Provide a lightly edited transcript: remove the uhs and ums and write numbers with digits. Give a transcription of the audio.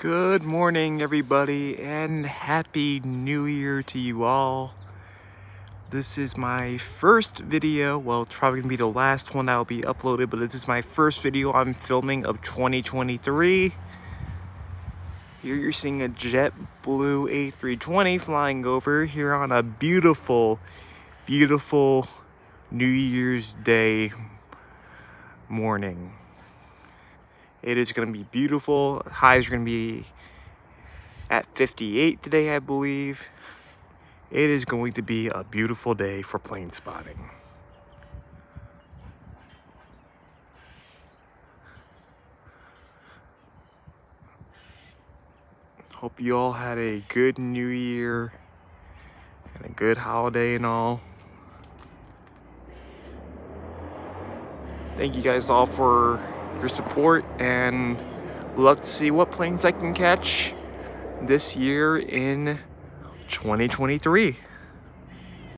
Good morning, everybody, and Happy New Year to you all. This is my first video. Well, it's probably gonna be the last one that will be uploaded, but this is my first video I'm filming of 2023. Here you're seeing a JetBlue A320 flying over here on a beautiful, beautiful New Year's Day morning. It is going to be beautiful. Highs are going to be at 58 today, I believe. It is going to be a beautiful day for plane spotting. Hope you all had a good New Year and a good holiday and all. Thank you guys all for your support, and let's see what planes I can catch this year in 2023.